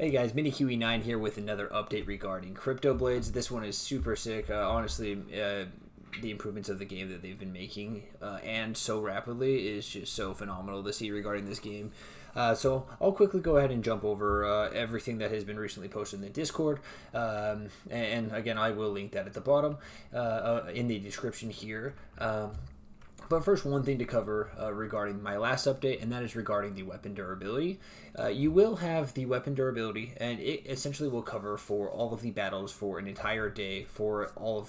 Hey guys, MiniQE9 here with another update regarding Crypto Blades. This one is super sick. Honestly, the improvements of the game that they've been making and so rapidly is just so phenomenal to see regarding this game. So I'll quickly go ahead and jump over everything that has been recently posted in the Discord. And again, I will link that at the bottom in the description here. But first, one thing to cover regarding my last update, and that is regarding the weapon durability. You will have the weapon durability, and it essentially will cover for all of the battles for an entire day for all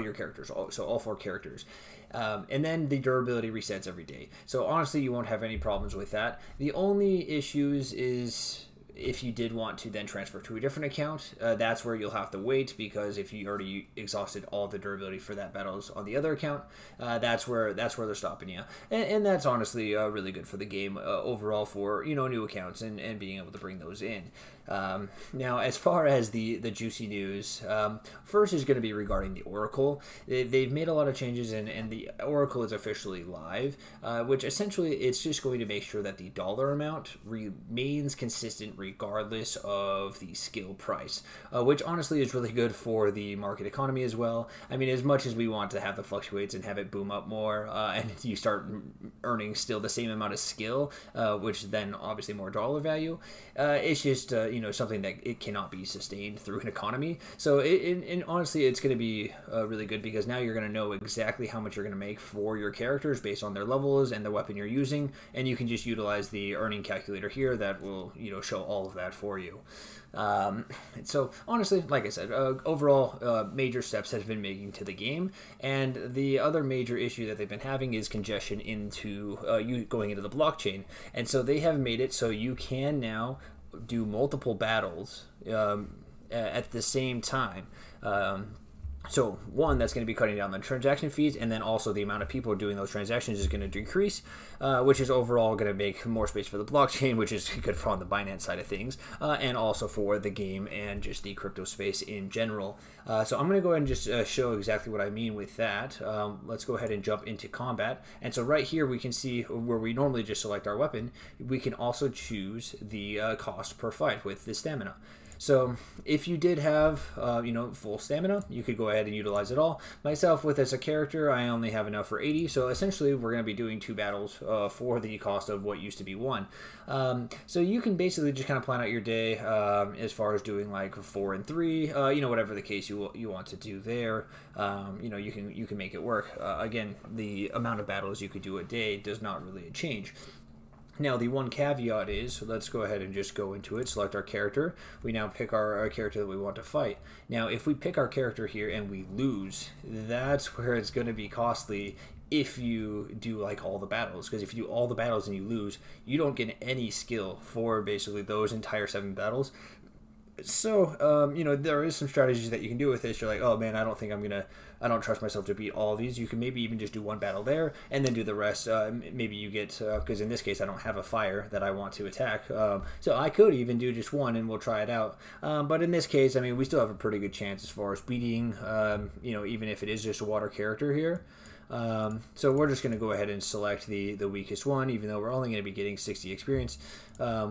your characters, so all 4 characters. And then the durability resets every day. So honestly, you won't have any problems with that. The only issues is if you did want to then transfer to a different account, that's where you'll have to wait, because if you already exhausted all the durability for that battles on the other account, that's where they're stopping you. And that's honestly really good for the game overall for new accounts and being able to bring those in. Now, as far as the juicy news, first is going to be regarding the Oracle. They've made a lot of changes, and the Oracle is officially live, which essentially it's just going to make sure that the dollar amount remains consistent regardless of the skill price, which honestly is really good for the market economy as well. I mean, as much as we want to have the fluctuates and have it boom up more, and you start earning still the same amount of skill, which then obviously more dollar value, it's just something that it cannot be sustained through an economy. So and honestly, it's going to be really good, because now you're going to know exactly how much you're going to make for your characters based on their levels and the weapon you're using, and you can just utilize the earning calculator here that will show all of that for you. So honestly, like I said, overall major steps have been making to the game, and the other major issue that they've been having is congestion into you going into the blockchain. And so they have made it so you can now do multiple battles at the same time. So one, that's going to be cutting down the transaction fees, and then also the amount of people doing those transactions is going to decrease, which is overall going to make more space for the blockchain, which is good for on the Binance side of things, and also for the game and just the crypto space in general. So I'm going to go ahead and just show exactly what I mean with that. Let's go ahead and jump into combat. And so right here we can see where we normally just select our weapon, we can also choose the cost per fight with the stamina. So if you did have, full stamina, you could go ahead and utilize it all. Myself, as a character, I only have enough for 80. So essentially, we're going to be doing 2 battles for the cost of what used to be 1. So you can basically just kind of plan out your day as far as doing like 4 and 3, whatever the case you want to do there. You can make it work. Again, the amount of battles you could do a day does not really change. Now, the one caveat is, let's go ahead and just go into it, select our character. We now pick our character that we want to fight. Now, if we pick our character here and we lose, that's where it's going to be costly if you do like all the battles. Because if you do all the battles and you lose, you don't get any skill for basically those entire 7 battles. So, there is some strategies that you can do with this. You're like, oh man, I don't trust myself to beat all of these. You can maybe even just do 1 battle there and then do the rest. Maybe you get, because in this case, I don't have a fire that I want to attack. So I could even do just 1 and we'll try it out. But in this case, I mean, we still have a pretty good chance as far as beating, even if it is just a water character here. So we're just going to go ahead and select the weakest one, even though we're only going to be getting 60 experience.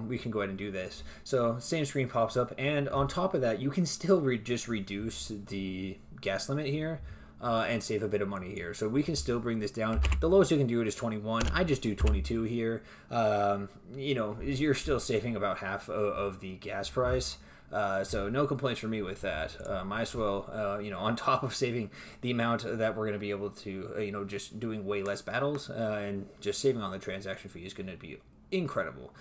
We can go ahead and do this. So same screen pops up, and on top of that, you can still just reduce the gas limit here and save a bit of money here. So we can still bring this down. The lowest you can do it is 21. I just do 22 here. You're still saving about half of the gas price. So no complaints for me with that. Might as well, on top of saving the amount that we're going to be able to, just doing way less battles and just saving on the transaction fee is going to be incredible.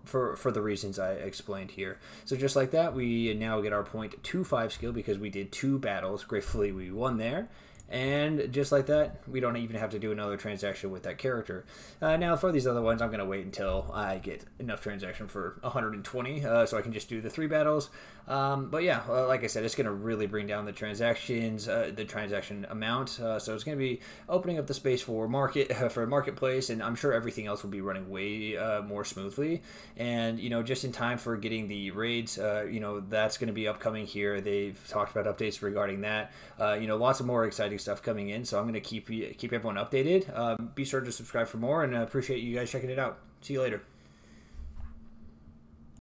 For the reasons I explained here. So just like that, we now get our 0.25 skill because we did 2 battles. Gratefully, we won there. And just like that, we don't even have to do another transaction with that character. Now, for these other ones, I'm going to wait until I get enough transaction for 120, so I can just do the 3 battles. But yeah, like I said, it's going to really bring down the transactions, the transaction amount. So it's going to be opening up the space for marketplace, and I'm sure everything else will be running way more smoothly. And just in time for getting the raids, that's going to be upcoming here. They've talked about updates regarding that. Lots of more exciting stuff coming in. So I'm going to keep everyone updated. Be sure to subscribe for more, and appreciate you guys checking it out. See you later.